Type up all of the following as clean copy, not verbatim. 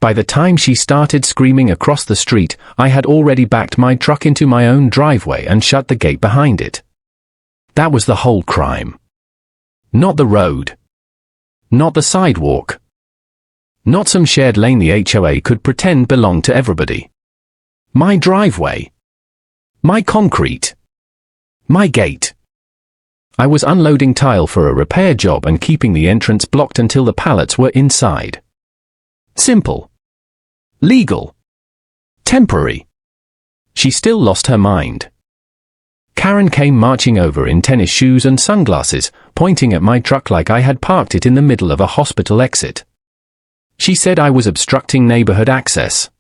By the time she started screaming across the street, I had already backed my truck into my own driveway and shut the gate behind it. That was the whole crime. Not the road. Not the sidewalk. Not some shared lane the HOA could pretend belonged to everybody. My driveway. My concrete. My gate. I was unloading tile for a repair job and keeping the entrance blocked until the pallets were inside. Simple. Legal. Temporary. She still lost her mind. Karen came marching over in tennis shoes and sunglasses, pointing at my truck like I had parked it in the middle of a hospital exit. She said I was obstructing neighborhood access.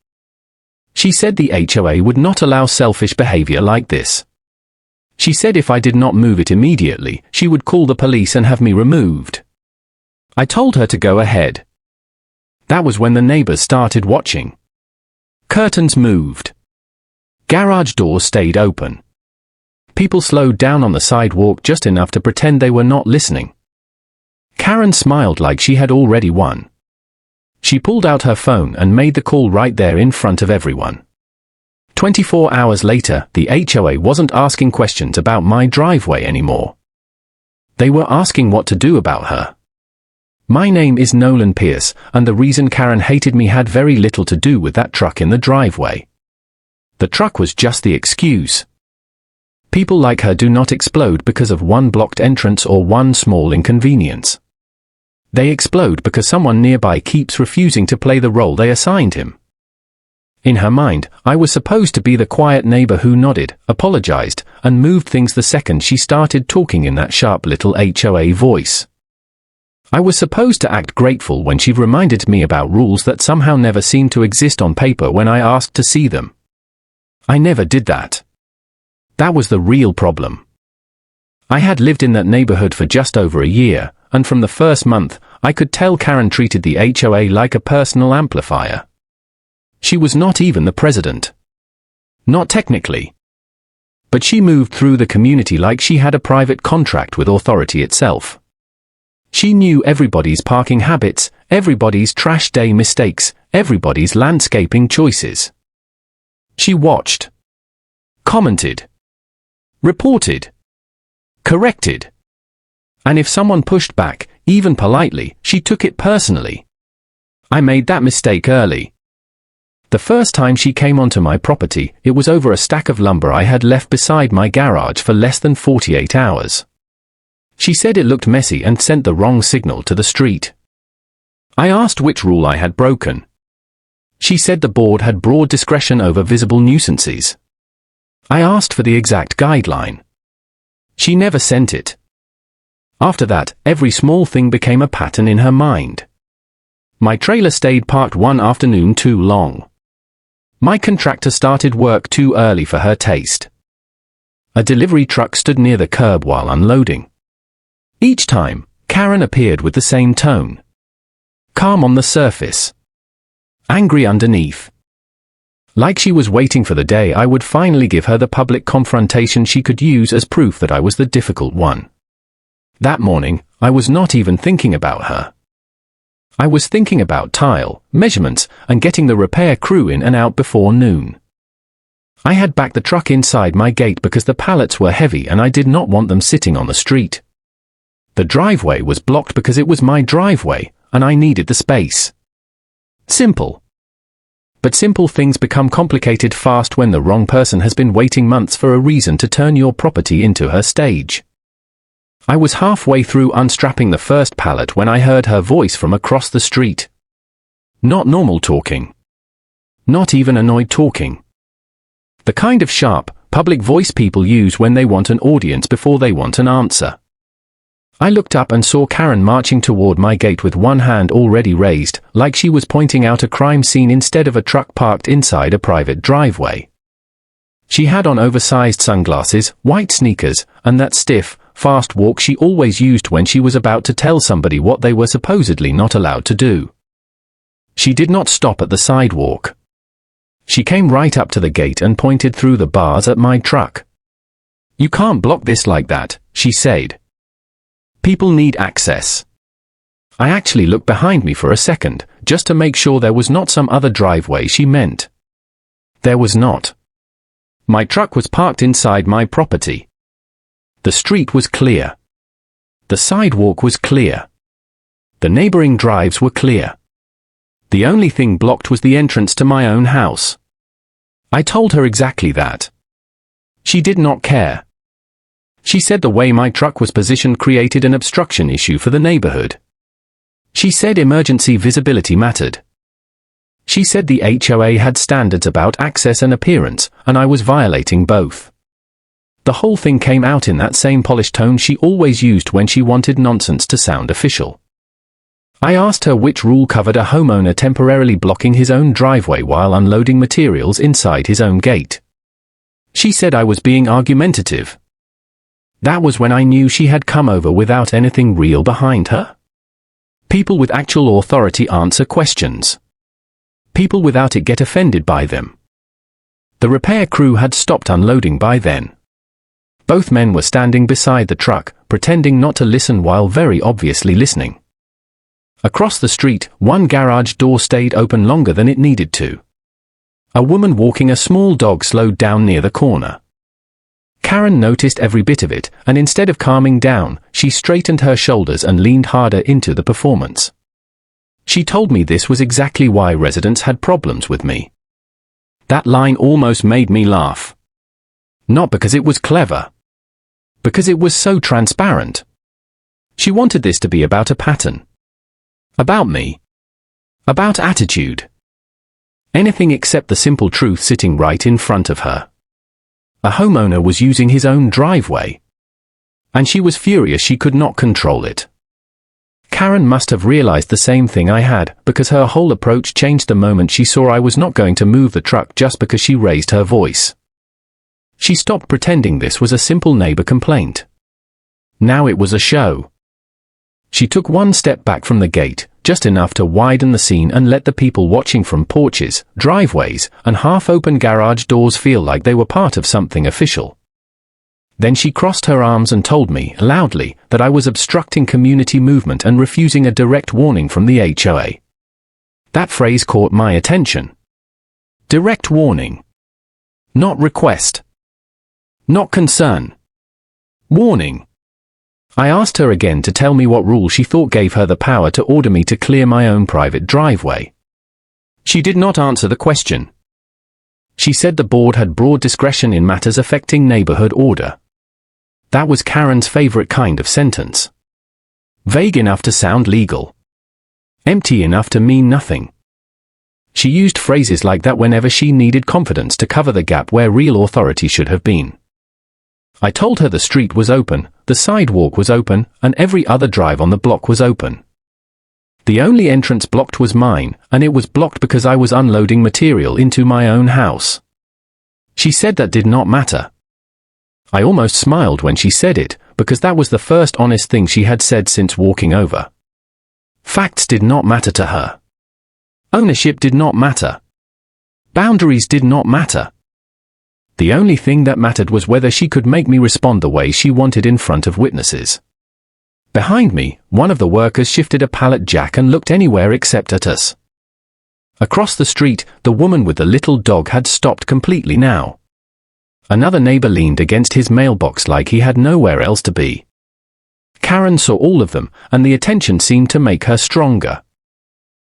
She said the HOA would not allow selfish behavior like this. She said if I did not move it immediately, she would call the police and have me removed. I told her to go ahead. That was when the neighbors started watching. Curtains moved. Garage doors stayed open. People slowed down on the sidewalk just enough to pretend they were not listening. Karen smiled like she had already won. She pulled out her phone and made the call right there in front of everyone. 24 hours later, the HOA wasn't asking questions about my driveway anymore. They were asking what to do about her. My name is Nolan Pierce, and the reason Karen hated me had very little to do with that truck in the driveway. The truck was just the excuse. People like her do not explode because of one blocked entrance or one small inconvenience. They explode because someone nearby keeps refusing to play the role they assigned him. In her mind, I was supposed to be the quiet neighbor who nodded, apologized, and moved things the second she started talking in that sharp little HOA voice. I was supposed to act grateful when she reminded me about rules that somehow never seemed to exist on paper when I asked to see them. I never did that. That was the real problem. I had lived in that neighborhood for just over a year, and from the first month, I could tell Karen treated the HOA like a personal amplifier. She was not even the president. Not technically. But she moved through the community like she had a private contract with authority itself. She knew everybody's parking habits, everybody's trash day mistakes, everybody's landscaping choices. She watched. Commented. Reported. Corrected. And if someone pushed back, even politely, she took it personally. I made that mistake early. The first time she came onto my property, it was over a stack of lumber I had left beside my garage for less than 48 hours. She said it looked messy and sent the wrong signal to the street. I asked which rule I had broken. She said the board had broad discretion over visible nuisances. I asked for the exact guideline. She never sent it. After that, every small thing became a pattern in her mind. My trailer stayed parked one afternoon too long. My contractor started work too early for her taste. A delivery truck stood near the curb while unloading. Each time, Karen appeared with the same tone. Calm on the surface. Angry underneath. Like she was waiting for the day I would finally give her the public confrontation she could use as proof that I was the difficult one. That morning, I was not even thinking about her. I was thinking about tile, measurements, and getting the repair crew in and out before noon. I had backed the truck inside my gate because the pallets were heavy and I did not want them sitting on the street. The driveway was blocked because it was my driveway, and I needed the space. Simple. But simple things become complicated fast when the wrong person has been waiting months for a reason to turn your property into her stage. I was halfway through unstrapping the first pallet when I heard her voice from across the street. Not normal talking. Not even annoyed talking. The kind of sharp, public voice people use when they want an audience before they want an answer. I looked up and saw Karen marching toward my gate with one hand already raised, like she was pointing out a crime scene instead of a truck parked inside a private driveway. She had on oversized sunglasses, white sneakers, and that stiff, fast walk she always used when she was about to tell somebody what they were supposedly not allowed to do. She did not stop at the sidewalk. She came right up to the gate and pointed through the bars at my truck. "You can't block this like that," she said. "People need access." I actually looked behind me for a second, just to make sure there was not some other driveway she meant. There was not. My truck was parked inside my property. The street was clear. The sidewalk was clear. The neighboring drives were clear. The only thing blocked was the entrance to my own house. I told her exactly that. She did not care. She said the way my truck was positioned created an obstruction issue for the neighborhood. She said emergency visibility mattered. She said the HOA had standards about access and appearance, and I was violating both. The whole thing came out in that same polished tone she always used when she wanted nonsense to sound official. I asked her which rule covered a homeowner temporarily blocking his own driveway while unloading materials inside his own gate. She said I was being argumentative. That was when I knew she had come over without anything real behind her. People with actual authority answer questions. People without it get offended by them. The repair crew had stopped unloading by then. Both men were standing beside the truck, pretending not to listen while very obviously listening. Across the street, one garage door stayed open longer than it needed to. A woman walking a small dog slowed down near the corner. Karen noticed every bit of it, and instead of calming down, she straightened her shoulders and leaned harder into the performance. She told me this was exactly why residents had problems with me. That line almost made me laugh. Not because it was clever. Because it was so transparent. She wanted this to be about a pattern. About me. About attitude. Anything except the simple truth sitting right in front of her. A homeowner was using his own driveway. And she was furious she could not control it. Karen must have realized the same thing I had, because her whole approach changed the moment she saw I was not going to move the truck just because she raised her voice. She stopped pretending this was a simple neighbor complaint. Now it was a show. She took one step back from the gate, just enough to widen the scene and let the people watching from porches, driveways, and half-open garage doors feel like they were part of something official. Then she crossed her arms and told me, loudly, that I was obstructing community movement and refusing a direct warning from the HOA. That phrase caught my attention. Direct warning. Not request. Not concern. Warning. I asked her again to tell me what rule she thought gave her the power to order me to clear my own private driveway. She did not answer the question. She said the board had broad discretion in matters affecting neighborhood order. That was Karen's favorite kind of sentence. Vague enough to sound legal. Empty enough to mean nothing. She used phrases like that whenever she needed confidence to cover the gap where real authority should have been. I told her the street was open, the sidewalk was open, and every other drive on the block was open. The only entrance blocked was mine, and it was blocked because I was unloading material into my own house. She said that did not matter. I almost smiled when she said it, because that was the first honest thing she had said since walking over. Facts did not matter to her. Ownership did not matter. Boundaries did not matter. The only thing that mattered was whether she could make me respond the way she wanted in front of witnesses. Behind me, one of the workers shifted a pallet jack and looked anywhere except at us. Across the street, the woman with the little dog had stopped completely now. Another neighbor leaned against his mailbox like he had nowhere else to be. Karen saw all of them, and the attention seemed to make her stronger.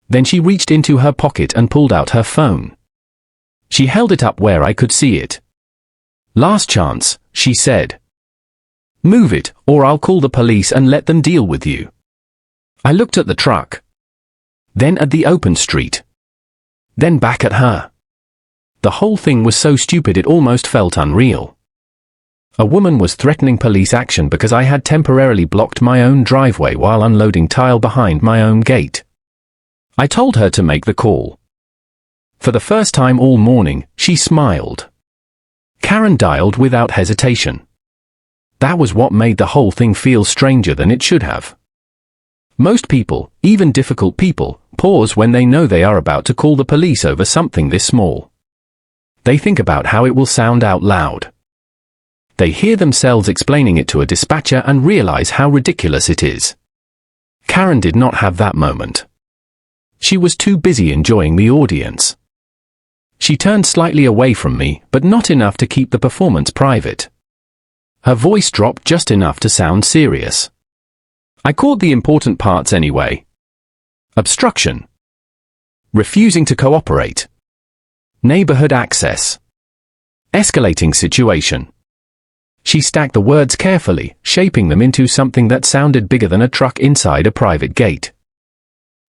Then she reached into her pocket and pulled out her phone. She held it up where I could see it. "Last chance," she said. "Move it, or I'll call the police and let them deal with you." I looked at the truck. Then at the open street. Then back at her. The whole thing was so stupid it almost felt unreal. A woman was threatening police action because I had temporarily blocked my own driveway while unloading tile behind my own gate. I told her to make the call. For the first time all morning, she smiled. Karen dialed without hesitation. That was what made the whole thing feel stranger than it should have. Most people, even difficult people, pause when they know they are about to call the police over something this small. They think about how it will sound out loud. They hear themselves explaining it to a dispatcher and realize how ridiculous it is. Karen did not have that moment. She was too busy enjoying the audience. She turned slightly away from me, but not enough to keep the performance private. Her voice dropped just enough to sound serious. I caught the important parts anyway. Obstruction. Refusing to cooperate. Neighborhood access. Escalating situation. She stacked the words carefully, shaping them into something that sounded bigger than a truck inside a private gate.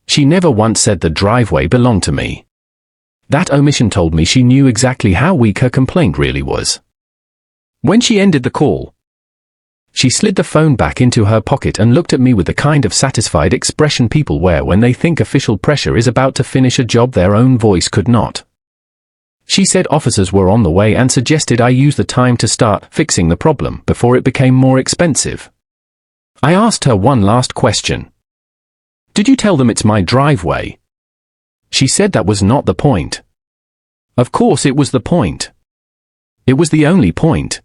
She never once said the driveway belonged to me. That omission told me she knew exactly how weak her complaint really was. When she ended the call, she slid the phone back into her pocket and looked at me with the kind of satisfied expression people wear when they think official pressure is about to finish a job their own voice could not. She said officers were on the way and suggested I use the time to start fixing the problem before it became more expensive. I asked her one last question. Did you tell them it's my driveway? She said that was not the point. Of course it was the point. It was the only point.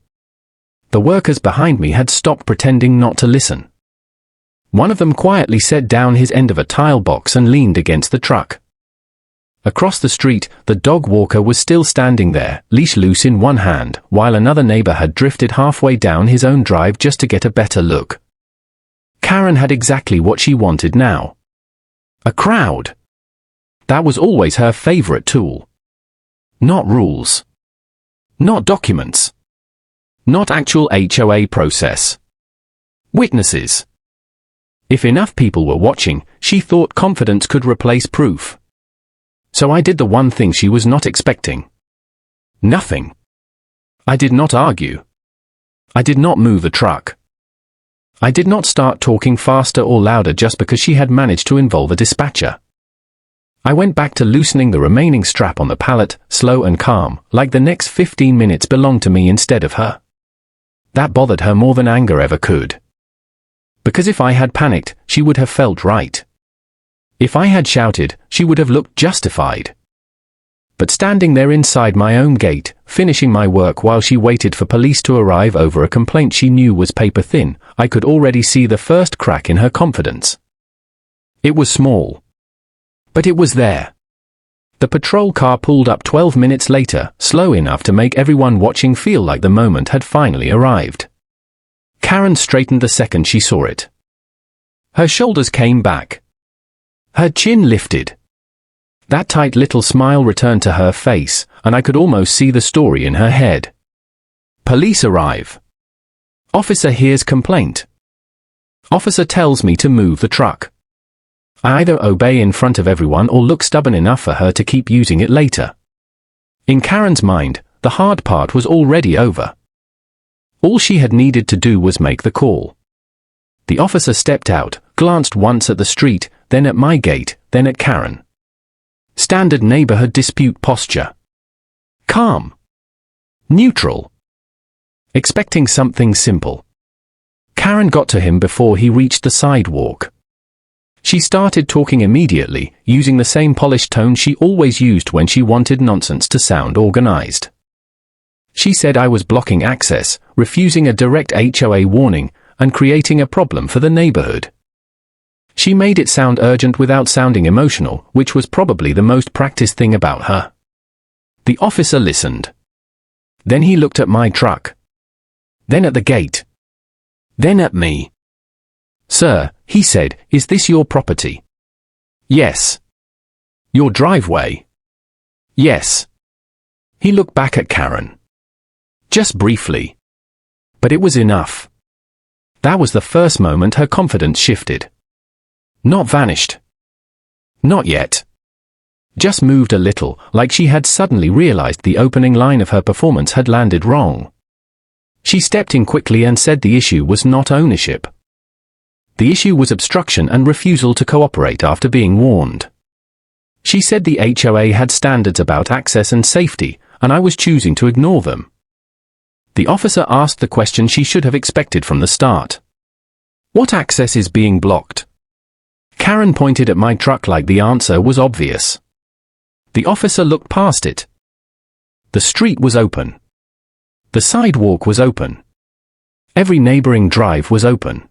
The workers behind me had stopped pretending not to listen. One of them quietly set down his end of a tile box and leaned against the truck. Across the street, the dog walker was still standing there, leash loose in one hand, while another neighbor had drifted halfway down his own drive just to get a better look. Karen had exactly what she wanted now. A crowd. That was always her favorite tool. Not rules. Not documents. Not actual HOA process. Witnesses. If enough people were watching, she thought confidence could replace proof. So I did the one thing she was not expecting. Nothing. I did not argue. I did not move the truck. I did not start talking faster or louder just because she had managed to involve a dispatcher. I went back to loosening the remaining strap on the pallet, slow and calm, like the next 15 minutes belonged to me instead of her. That bothered her more than anger ever could. Because if I had panicked, she would have felt right. If I had shouted, she would have looked justified. But standing there inside my own gate, finishing my work while she waited for police to arrive over a complaint she knew was paper thin, I could already see the first crack in her confidence. It was small. But it was there. The patrol car pulled up 12 minutes later, slow enough to make everyone watching feel like the moment had finally arrived. Karen straightened the second she saw it. Her shoulders came back. Her chin lifted. That tight little smile returned to her face, and I could almost see the story in her head. Police arrive. Officer hears complaint. Officer tells me to move the truck. I either obey in front of everyone or look stubborn enough for her to keep using it later. In Karen's mind, the hard part was already over. All she had needed to do was make the call. The officer stepped out, glanced once at the street, then at my gate, then at Karen. Standard neighborhood dispute posture. Calm. Neutral. Expecting something simple. Karen got to him before he reached the sidewalk. She started talking immediately, using the same polished tone she always used when she wanted nonsense to sound organized. She said I was blocking access, refusing a direct HOA warning, and creating a problem for the neighborhood. She made it sound urgent without sounding emotional, which was probably the most practiced thing about her. The officer listened. Then he looked at my truck. Then at the gate. Then at me. Sir, he said, is this your property? Yes. Your driveway? Yes. He looked back at Karen. Just briefly. But it was enough. That was the first moment her confidence shifted. Not vanished. Not yet. Just moved a little, like she had suddenly realized the opening line of her performance had landed wrong. She stepped in quickly and said the issue was not ownership. The issue was obstruction and refusal to cooperate after being warned. She said the HOA had standards about access and safety, and I was choosing to ignore them. The officer asked the question she should have expected from the start. What access is being blocked? Karen pointed at my truck like the answer was obvious. The officer looked past it. The street was open. The sidewalk was open. Every neighboring drive was open.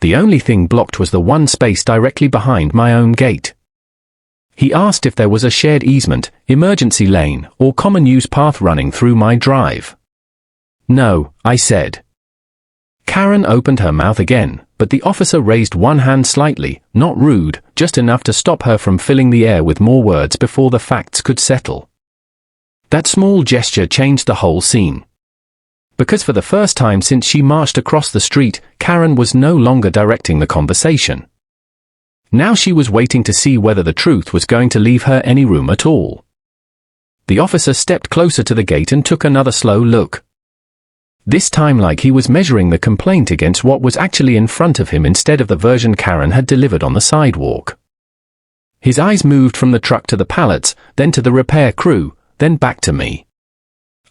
The only thing blocked was the one space directly behind my own gate. He asked if there was a shared easement, emergency lane, or common use path running through my drive. No, I said. Karen opened her mouth again, but the officer raised one hand slightly, not rude, just enough to stop her from filling the air with more words before the facts could settle. That small gesture changed the whole scene. Because for the first time since she marched across the street, Karen was no longer directing the conversation. Now she was waiting to see whether the truth was going to leave her any room at all. The officer stepped closer to the gate and took another slow look. This time like he was measuring the complaint against what was actually in front of him instead of the version Karen had delivered on the sidewalk. His eyes moved from the truck to the pallets, then to the repair crew, then back to me.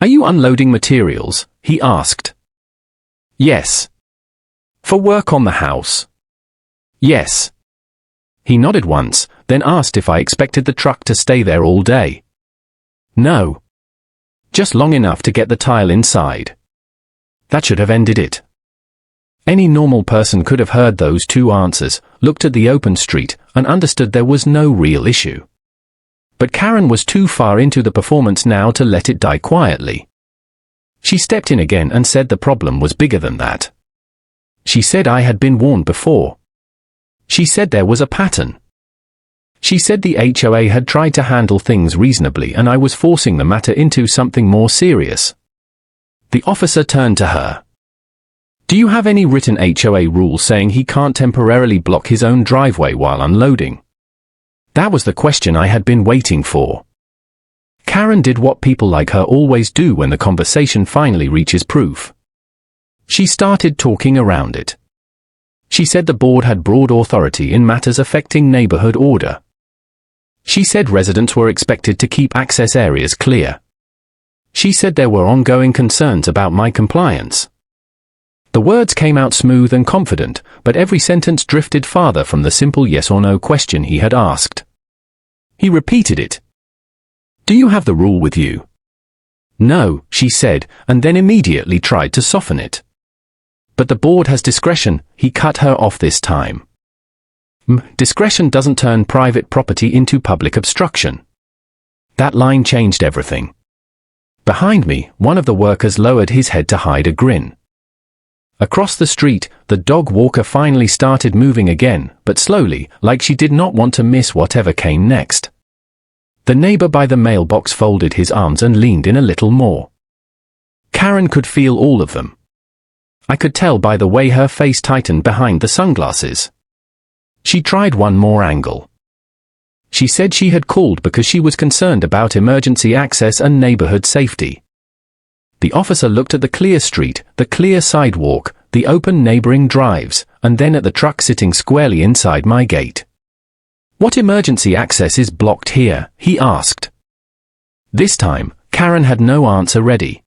"Are you unloading materials?" he asked. "Yes." "For work on the house?" "Yes." He nodded once, then asked if I expected the truck to stay there all day. "No. Just long enough to get the tile inside." That should have ended it. Any normal person could have heard those two answers, looked at the open street, and understood there was no real issue. But Karen was too far into the performance now to let it die quietly. She stepped in again and said the problem was bigger than that. She said I had been warned before. She said there was a pattern. She said the HOA had tried to handle things reasonably and I was forcing the matter into something more serious. The officer turned to her. "Do you have any written HOA rule saying he can't temporarily block his own driveway while unloading?" That was the question I had been waiting for. Karen did what people like her always do when the conversation finally reaches proof. She started talking around it. She said the board had broad authority in matters affecting neighborhood order. She said residents were expected to keep access areas clear. She said there were ongoing concerns about my compliance. The words came out smooth and confident, but every sentence drifted farther from the simple yes or no question he had asked. He repeated it. "Do you have the rule with you?" "No," she said, and then immediately tried to soften it. "But the board has discretion," he cut her off this time. Discretion doesn't turn private property into public obstruction." That line changed everything. Behind me, one of the workers lowered his head to hide a grin. Across the street, the dog walker finally started moving again, but slowly, like she did not want to miss whatever came next. The neighbor by the mailbox folded his arms and leaned in a little more. Karen could feel all of them. I could tell by the way her face tightened behind the sunglasses. She tried one more angle. She said she had called because she was concerned about emergency access and neighborhood safety. The officer looked at the clear street, the clear sidewalk, the open neighboring drives, and then at the truck sitting squarely inside my gate. "What emergency access is blocked here?" he asked. This time, Karen had no answer ready.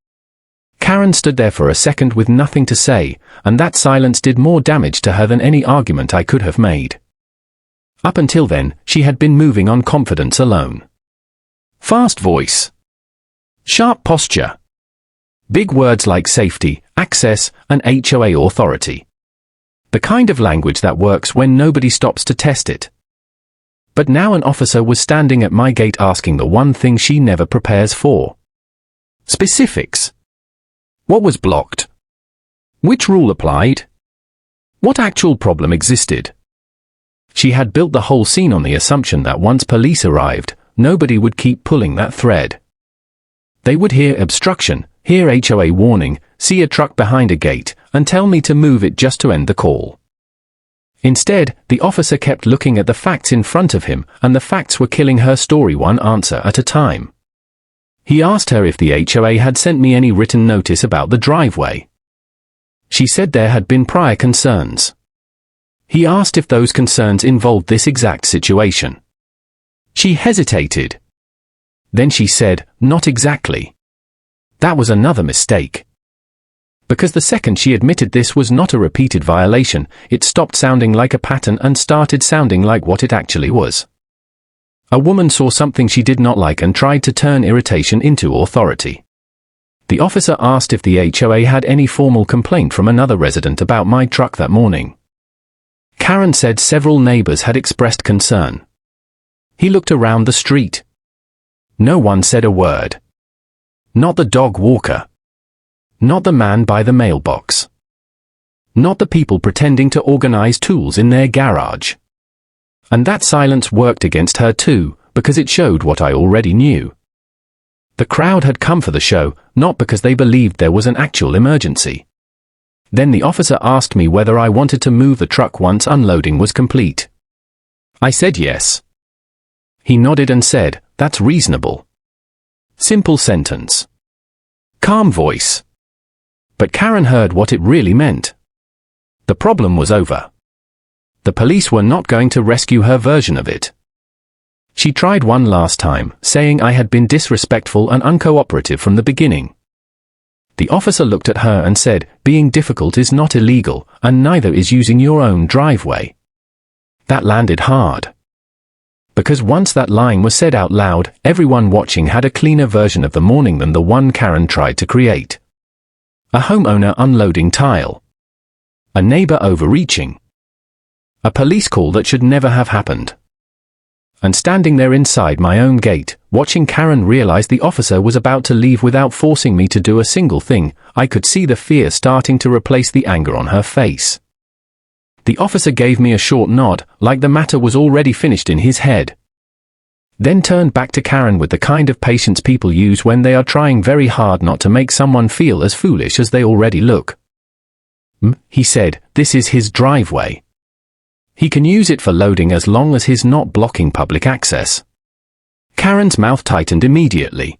Karen stood there for a second with nothing to say, and that silence did more damage to her than any argument I could have made. Up until then, she had been moving on confidence alone. Fast voice. Sharp posture. Big words like safety, access, and HOA authority. The kind of language that works when nobody stops to test it. But now an officer was standing at my gate asking the one thing she never prepares for. Specifics. What was blocked? Which rule applied? What actual problem existed? She had built the whole scene on the assumption that once police arrived, nobody would keep pulling that thread. They would hear obstruction, hear HOA warning, see a truck behind a gate, and tell me to move it just to end the call. Instead, the officer kept looking at the facts in front of him, and the facts were killing her story one answer at a time. He asked her if the HOA had sent me any written notice about the driveway. She said there had been prior concerns. He asked if those concerns involved this exact situation. She hesitated. Then she said, "Not exactly." That was another mistake. Because the second she admitted this was not a repeated violation, it stopped sounding like a pattern and started sounding like what it actually was. A woman saw something she did not like and tried to turn irritation into authority. The officer asked if the HOA had any formal complaint from another resident about my truck that morning. Karen said several neighbors had expressed concern. He looked around the street. No one said a word. Not the dog walker. Not the man by the mailbox. Not the people pretending to organize tools in their garage. And that silence worked against her too, because it showed what I already knew. The crowd had come for the show, not because they believed there was an actual emergency. Then the officer asked me whether I wanted to move the truck once unloading was complete. I said yes. He nodded and said, "That's reasonable." Simple sentence. Calm voice. But Karen heard what it really meant. The problem was over. The police were not going to rescue her version of it. She tried one last time, saying I had been disrespectful and uncooperative from the beginning. The officer looked at her and said, "Being difficult is not illegal, and neither is using your own driveway." That landed hard. Because once that line was said out loud, everyone watching had a cleaner version of the morning than the one Karen tried to create. A homeowner unloading tile. A neighbor overreaching. A police call that should never have happened. And standing there inside my own gate, watching Karen realize the officer was about to leave without forcing me to do a single thing, I could see the fear starting to replace the anger on her face. The officer gave me a short nod, like the matter was already finished in his head. Then turned back to Karen with the kind of patience people use when they are trying very hard not to make someone feel as foolish as they already look. He said, "This is his driveway. He can use it for loading as long as he's not blocking public access." Karen's mouth tightened immediately.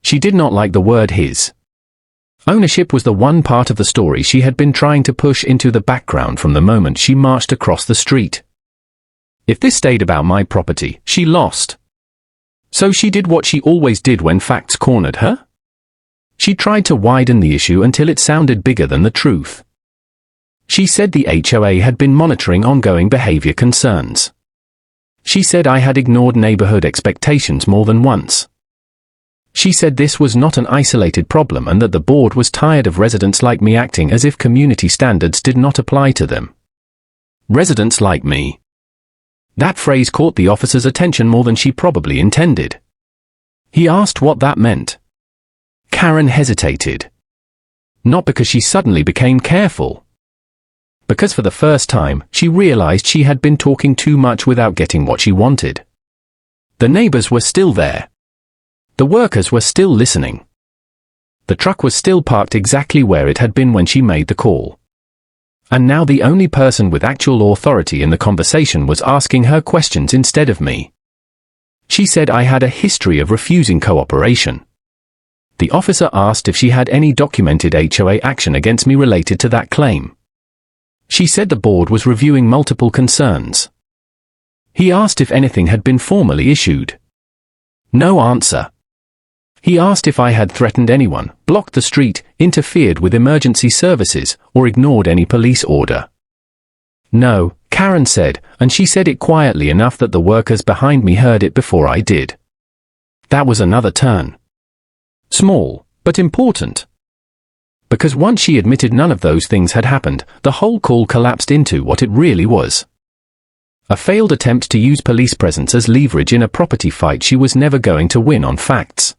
She did not like the word his. Ownership was the one part of the story she had been trying to push into the background from the moment she marched across the street. If this stayed about my property, she lost. So she did what she always did when facts cornered her. She tried to widen the issue until it sounded bigger than the truth. She said the HOA had been monitoring ongoing behavior concerns. She said I had ignored neighborhood expectations more than once. She said this was not an isolated problem and that the board was tired of residents like me acting as if community standards did not apply to them. Residents like me. That phrase caught the officer's attention more than she probably intended. He asked what that meant. Karen hesitated. Not because she suddenly became careful. Because for the first time, she realized she had been talking too much without getting what she wanted. The neighbors were still there. The workers were still listening. The truck was still parked exactly where it had been when she made the call. And now the only person with actual authority in the conversation was asking her questions instead of me. She said I had a history of refusing cooperation. The officer asked if she had any documented HOA action against me related to that claim. She said the board was reviewing multiple concerns. He asked if anything had been formally issued. No answer. He asked if I had threatened anyone, blocked the street, interfered with emergency services, or ignored any police order. No, Karen said, and she said it quietly enough that the workers behind me heard it before I did. That was another turn. Small, but important. Because once she admitted none of those things had happened, the whole call collapsed into what it really was. A failed attempt to use police presence as leverage in a property fight she was never going to win on facts.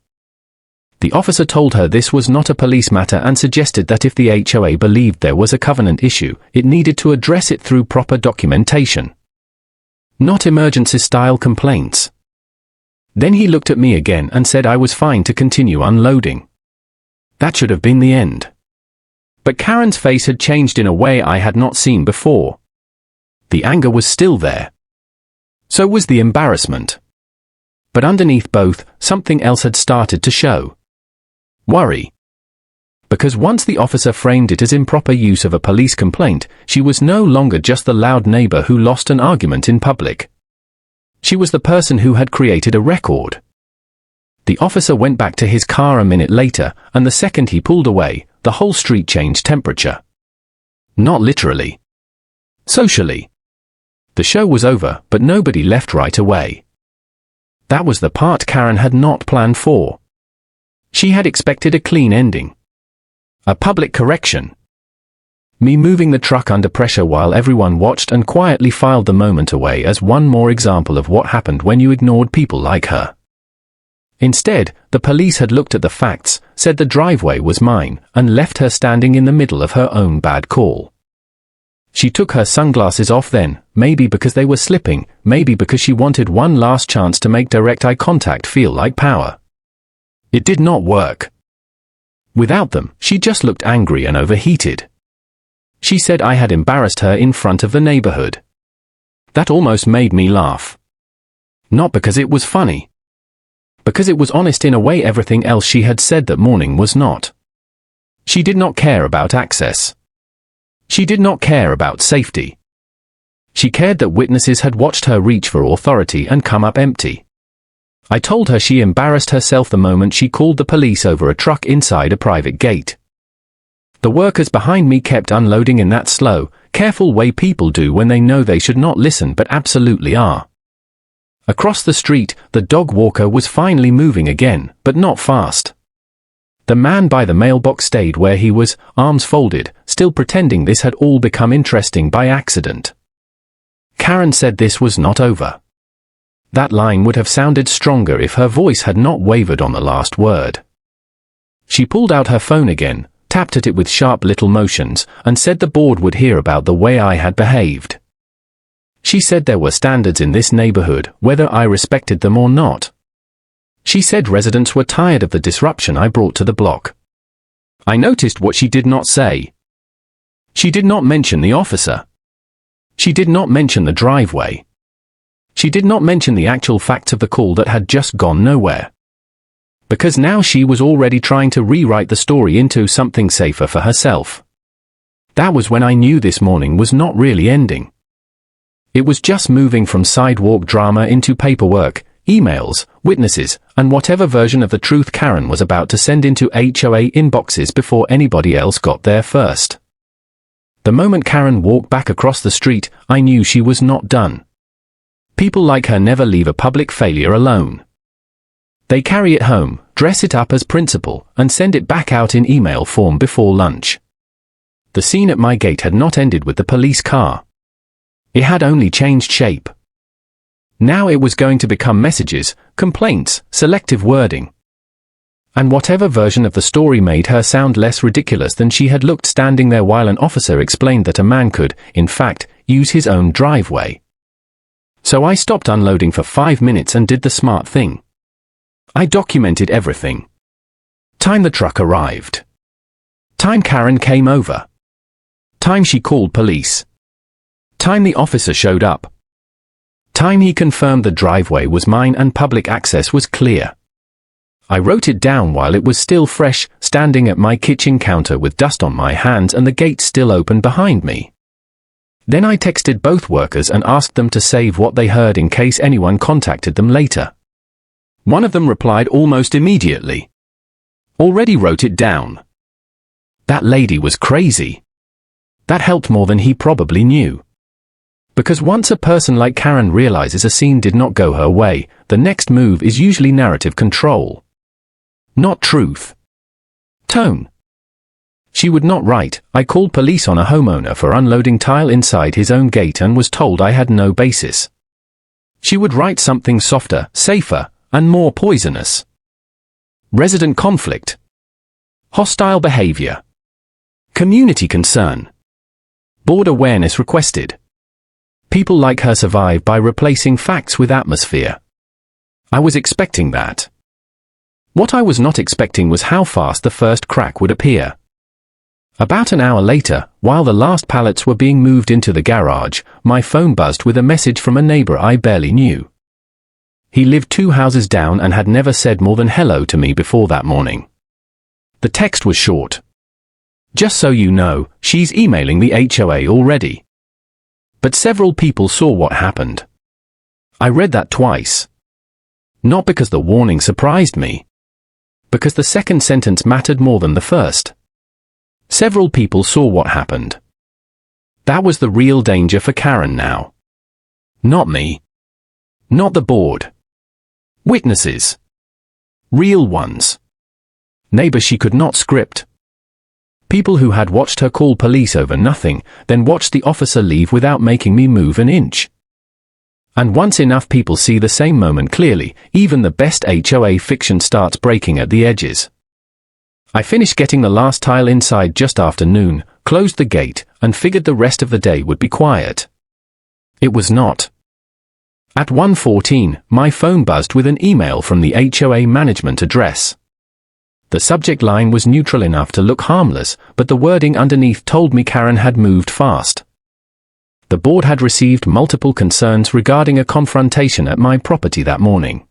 The officer told her this was not a police matter and suggested that if the HOA believed there was a covenant issue, it needed to address it through proper documentation. Not emergency-style complaints. Then he looked at me again and said I was fine to continue unloading. That should have been the end. But Karen's face had changed in a way I had not seen before. The anger was still there. So was the embarrassment. But underneath both, something else had started to show. Worry. Because once the officer framed it as improper use of a police complaint, she was no longer just the loud neighbor who lost an argument in public. She was the person who had created a record. The officer went back to his car a minute later, and the second he pulled away, the whole street changed temperature. Not literally. Socially. The show was over, but nobody left right away. That was the part Karen had not planned for. She had expected a clean ending. A public correction. Me moving the truck under pressure while everyone watched and quietly filed the moment away as one more example of what happened when you ignored people like her. Instead, the police had looked at the facts, said the driveway was mine, and left her standing in the middle of her own bad call. She took her sunglasses off then, maybe because they were slipping, maybe because she wanted one last chance to make direct eye contact feel like power. It did not work. Without them, she just looked angry and overheated. She said I had embarrassed her in front of the neighborhood. That almost made me laugh. Not because it was funny. Because it was honest in a way everything else she had said that morning was not. She did not care about access. She did not care about safety. She cared that witnesses had watched her reach for authority and come up empty. I told her she embarrassed herself the moment she called the police over a truck inside a private gate. The workers behind me kept unloading in that slow, careful way people do when they know they should not listen but absolutely are. Across the street, the dog walker was finally moving again, but not fast. The man by the mailbox stayed where he was, arms folded, still pretending this had all become interesting by accident. Karen said this was not over. That line would have sounded stronger if her voice had not wavered on the last word. She pulled out her phone again, tapped at it with sharp little motions, and said the board would hear about the way I had behaved. She said there were standards in this neighborhood, whether I respected them or not. She said residents were tired of the disruption I brought to the block. I noticed what she did not say. She did not mention the officer. She did not mention the driveway. She did not mention the actual facts of the call that had just gone nowhere. Because now she was already trying to rewrite the story into something safer for herself. That was when I knew this morning was not really ending. It was just moving from sidewalk drama into paperwork, emails, witnesses, and whatever version of the truth Karen was about to send into HOA inboxes before anybody else got there first. The moment Karen walked back across the street, I knew she was not done. People like her never leave a public failure alone. They carry it home, dress it up as principal, and send it back out in email form before lunch. The scene at my gate had not ended with the police car. It had only changed shape. Now it was going to become messages, complaints, selective wording. And whatever version of the story made her sound less ridiculous than she had looked standing there while an officer explained that a man could, in fact, use his own driveway. So I stopped unloading for 5 minutes and did the smart thing. I documented everything. Time the truck arrived. Time Karen came over. Time she called police. Time the officer showed up. Time he confirmed the driveway was mine and public access was clear. I wrote it down while it was still fresh, standing at my kitchen counter with dust on my hands and the gate still open behind me. Then I texted both workers and asked them to save what they heard in case anyone contacted them later. One of them replied almost immediately. Already wrote it down. That lady was crazy. That helped more than he probably knew. Because once a person like Karen realizes a scene did not go her way, the next move is usually narrative control. Not truth. Tone. She would not write, "I called police on a homeowner for unloading tile inside his own gate and was told I had no basis." She would write something softer, safer, and more poisonous. Resident conflict. Hostile behavior. Community concern. Board awareness requested. People like her survive by replacing facts with atmosphere. I was expecting that. What I was not expecting was how fast the first crack would appear. About an hour later, while the last pallets were being moved into the garage, my phone buzzed with a message from a neighbor I barely knew. He lived 2 houses down and had never said more than hello to me before that morning. The text was short. "Just so you know, she's emailing the HOA already." But several people saw what happened. I read that twice. Not because the warning surprised me. Because the second sentence mattered more than the first. Several people saw what happened. That was the real danger for Karen now. Not me. Not the board. Witnesses. Real ones. Neighbor she could not script. People who had watched her call police over nothing, then watched the officer leave without making me move an inch. And once enough people see the same moment clearly, even the best HOA fiction starts breaking at the edges. I finished getting the last tile inside just after noon, closed the gate, and figured the rest of the day would be quiet. It was not. At 1:14, my phone buzzed with an email from the HOA management address. The subject line was neutral enough to look harmless, but the wording underneath told me Karen had moved fast. The board had received multiple concerns regarding a confrontation at my property that morning.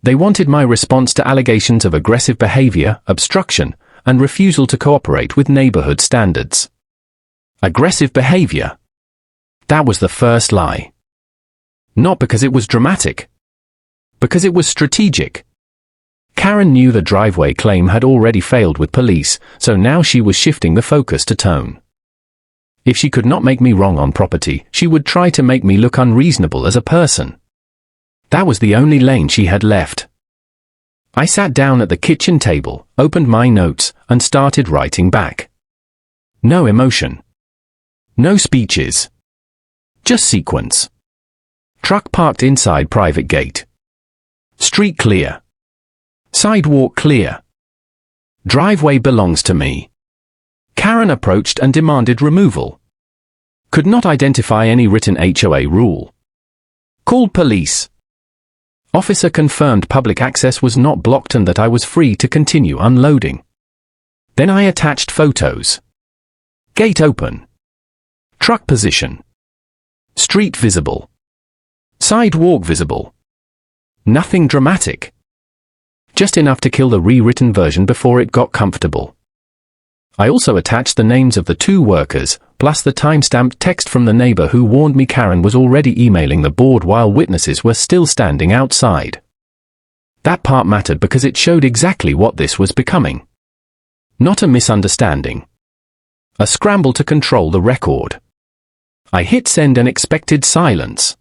They wanted my response to allegations of aggressive behavior, obstruction, and refusal to cooperate with neighborhood standards. Aggressive behavior. That was the first lie. Not because it was dramatic. Because it was strategic. Karen knew the driveway claim had already failed with police, so now she was shifting the focus to tone. If she could not make me wrong on property, she would try to make me look unreasonable as a person. That was the only lane she had left. I sat down at the kitchen table, opened my notes, and started writing back. No emotion. No speeches. Just sequence. Truck parked inside private gate. Street clear. Sidewalk clear. Driveway belongs to me. Karen approached and demanded removal. Could not identify any written HOA rule. Called police. Officer confirmed public access was not blocked and that I was free to continue unloading. Then I attached photos. Gate open. Truck position. Street visible. Sidewalk visible. Nothing dramatic. Just enough to kill the rewritten version before it got comfortable. I also attached the names of the 2 workers, plus the timestamped text from the neighbor who warned me Karen was already emailing the board while witnesses were still standing outside. That part mattered because it showed exactly what this was becoming. Not a misunderstanding. A scramble to control the record. I hit send and expected silence.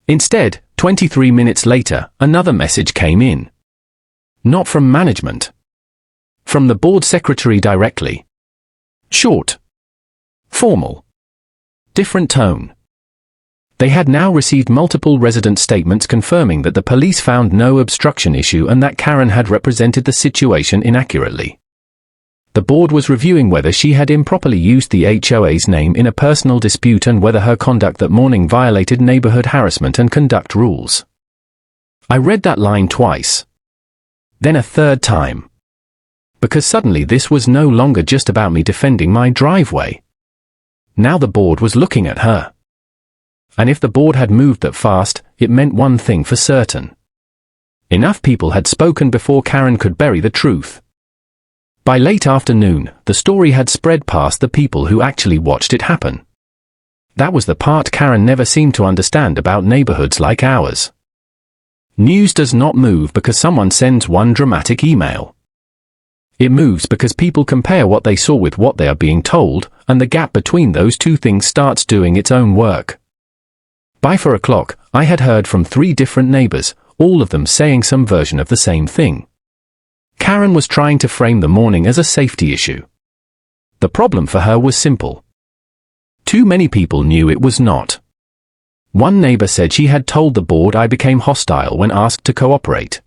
Instead, 23 minutes later, another message came in. Not from management. From the board secretary directly. Short. Formal. Different tone. They had now received multiple resident statements confirming that the police found no obstruction issue and that Karen had represented the situation inaccurately. The board was reviewing whether she had improperly used the HOA's name in a personal dispute and whether her conduct that morning violated neighborhood harassment and conduct rules. I read that line twice. Then a third time. Because suddenly this was no longer just about me defending my driveway. Now the board was looking at her. And if the board had moved that fast, it meant one thing for certain. Enough people had spoken before Karen could bury the truth. By late afternoon, the story had spread past the people who actually watched it happen. That was the part Karen never seemed to understand about neighborhoods like ours. News does not move because someone sends one dramatic email. It moves because people compare what they saw with what they are being told, and the gap between those 2 things starts doing its own work. By 4 o'clock, I had heard from 3 different neighbors, all of them saying some version of the same thing. Karen was trying to frame the morning as a safety issue. The problem for her was simple. Too many people knew it was not. One neighbor said she had told the board I became hostile when asked to cooperate.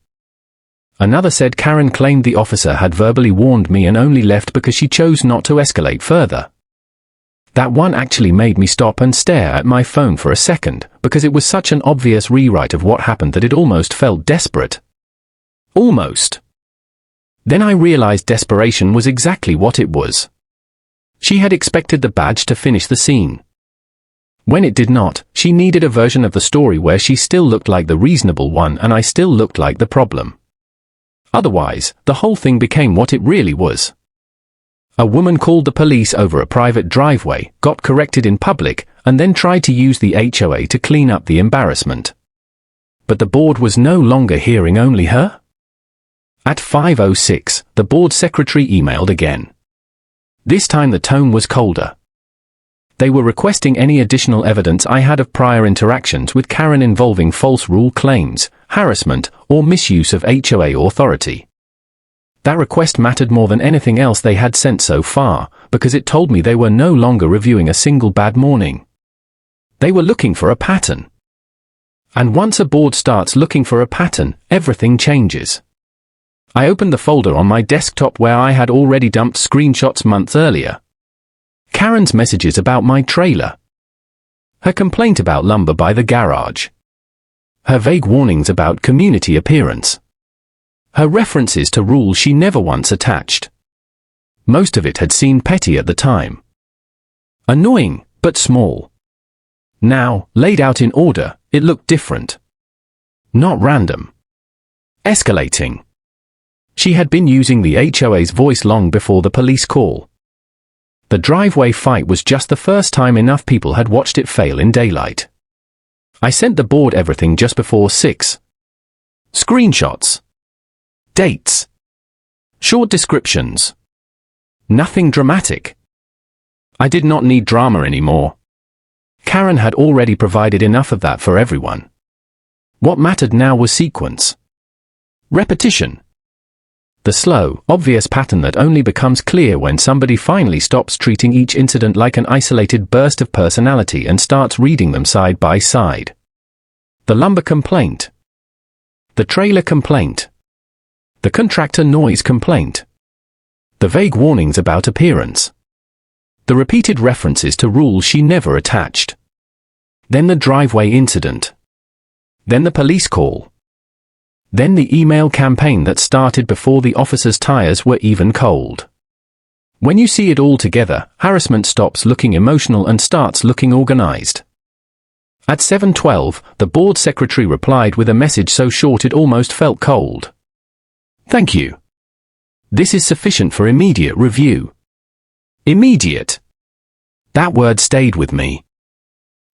Another said Karen claimed the officer had verbally warned me and only left because she chose not to escalate further. That one actually made me stop and stare at my phone for a second, because it was such an obvious rewrite of what happened that it almost felt desperate. Almost. Then I realized desperation was exactly what it was. She had expected the badge to finish the scene. When it did not, she needed a version of the story where she still looked like the reasonable one and I still looked like the problem. Otherwise, the whole thing became what it really was. A woman called the police over a private driveway, got corrected in public, and then tried to use the HOA to clean up the embarrassment. But the board was no longer hearing only her. At 5:06, the board secretary emailed again. This time the tone was colder. They were requesting any additional evidence I had of prior interactions with Karen involving false rule claims, harassment, or misuse of HOA authority. That request mattered more than anything else they had sent so far, because it told me they were no longer reviewing a single bad morning. They were looking for a pattern. And once a board starts looking for a pattern, everything changes. I opened the folder on my desktop where I had already dumped screenshots months earlier. Karen's messages about my trailer. Her complaint about lumber by the garage. Her vague warnings about community appearance. Her references to rules she never once attached. Most of it had seemed petty at the time. Annoying, but small. Now, laid out in order, it looked different. Not random. Escalating. She had been using the HOA's voice long before the police call. The driveway fight was just the first time enough people had watched it fail in daylight. I sent the board everything just before 6. Screenshots. Dates. Short descriptions. Nothing dramatic. I did not need drama anymore. Karen had already provided enough of that for everyone. What mattered now was sequence. Repetition. The slow, obvious pattern that only becomes clear when somebody finally stops treating each incident like an isolated burst of personality and starts reading them side by side. The lumber complaint. The trailer complaint. The contractor noise complaint. The vague warnings about appearance. The repeated references to rules she never attached. Then the driveway incident. Then the police call. Then the email campaign that started before the officer's tires were even cold. When you see it all together, harassment stops looking emotional and starts looking organized. At 7:12, the board secretary replied with a message so short it almost felt cold. Thank you. This is sufficient for immediate review. Immediate. That word stayed with me.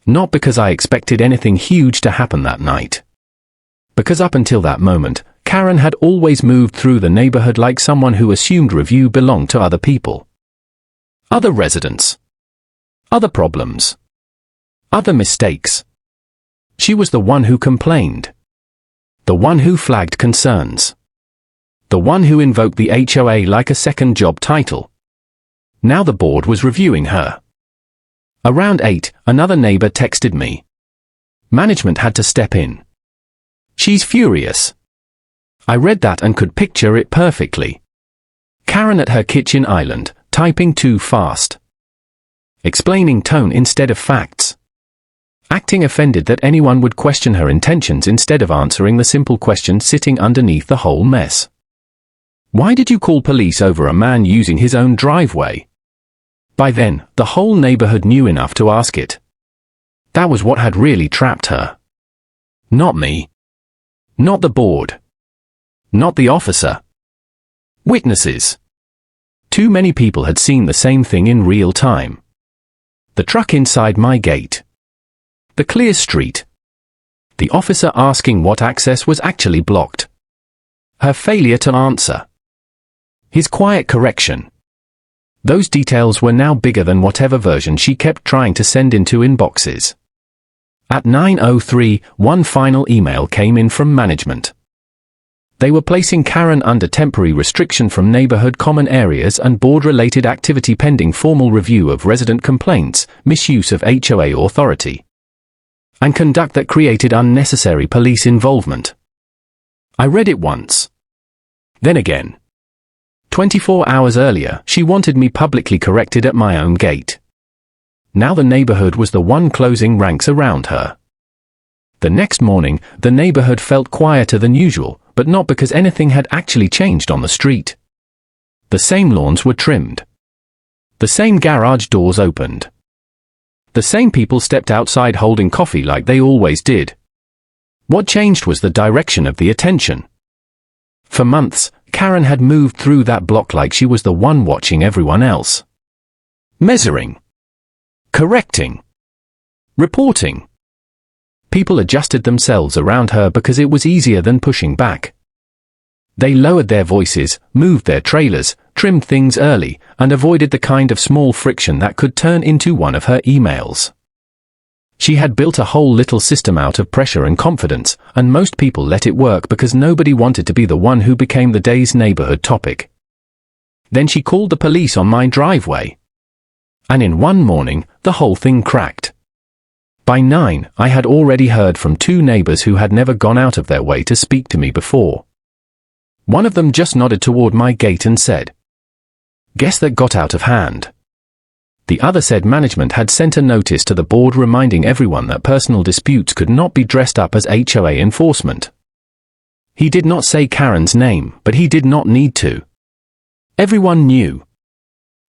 Not because I expected anything huge to happen that night. Because up until that moment, Karen had always moved through the neighborhood like someone who assumed review belonged to other people. Other residents. Other problems. Other mistakes. She was the one who complained. The one who flagged concerns. The one who invoked the HOA like a second job title. Now the board was reviewing her. Around 8, another neighbor texted me. Management had to step in. She's furious. I read that and could picture it perfectly. Karen at her kitchen island, typing too fast. Explaining tone instead of facts. Acting offended that anyone would question her intentions instead of answering the simple question sitting underneath the whole mess. Why did you call police over a man using his own driveway? By then, the whole neighborhood knew enough to ask it. That was what had really trapped her. Not me. Not the board. Not the officer. Witnesses. Too many people had seen the same thing in real time. The truck inside my gate. The clear street. The officer asking what access was actually blocked. Her failure to answer. His quiet correction. Those details were now bigger than whatever version she kept trying to send into inboxes. At 9:03, one final email came in from management. They were placing Karen under temporary restriction from neighborhood common areas and board-related activity pending formal review of resident complaints, misuse of HOA authority, and conduct that created unnecessary police involvement. I read it once. Then again. 24 hours earlier, she wanted me publicly corrected at my own gate. Now the neighborhood was the one closing ranks around her. The next morning, the neighborhood felt quieter than usual, but not because anything had actually changed on the street. The same lawns were trimmed. The same garage doors opened. The same people stepped outside holding coffee like they always did. What changed was the direction of the attention. For months, Karen had moved through that block like she was the one watching everyone else. Measuring. Correcting. Reporting. People adjusted themselves around her because it was easier than pushing back. They lowered their voices, moved their trailers, trimmed things early, and avoided the kind of small friction that could turn into one of her emails. She had built a whole little system out of pressure and confidence, and most people let it work because nobody wanted to be the one who became the day's neighborhood topic. Then she called the police on my driveway. And in one morning, the whole thing cracked. By 9, I had already heard from 2 neighbors who had never gone out of their way to speak to me before. One of them just nodded toward my gate and said, "Guess that got out of hand." The other said management had sent a notice to the board reminding everyone that personal disputes could not be dressed up as HOA enforcement. He did not say Karen's name, but he did not need to. Everyone knew.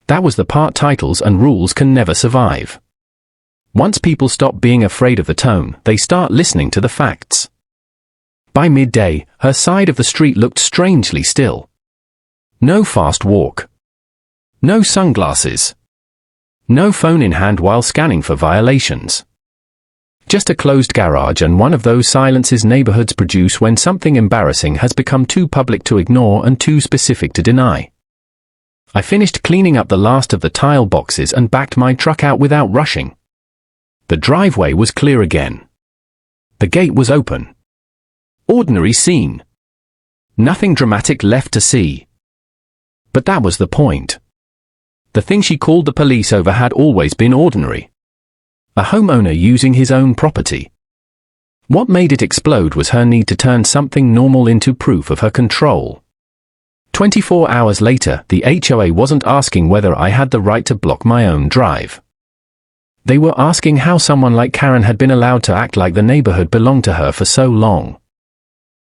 That was the part titles and rules can never survive. Once people stop being afraid of the tone, they start listening to the facts. By midday, her side of the street looked strangely still. No fast walk. No sunglasses. No phone in hand while scanning for violations. Just a closed garage and one of those silences neighborhoods produce when something embarrassing has become too public to ignore and too specific to deny. I finished cleaning up the last of the tile boxes and backed my truck out without rushing. The driveway was clear again. The gate was open. Ordinary scene. Nothing dramatic left to see. But that was the point. The thing she called the police over had always been ordinary. A homeowner using his own property. What made it explode was her need to turn something normal into proof of her control. 24 hours later, the HOA wasn't asking whether I had the right to block my own drive. They were asking how someone like Karen had been allowed to act like the neighborhood belonged to her for so long.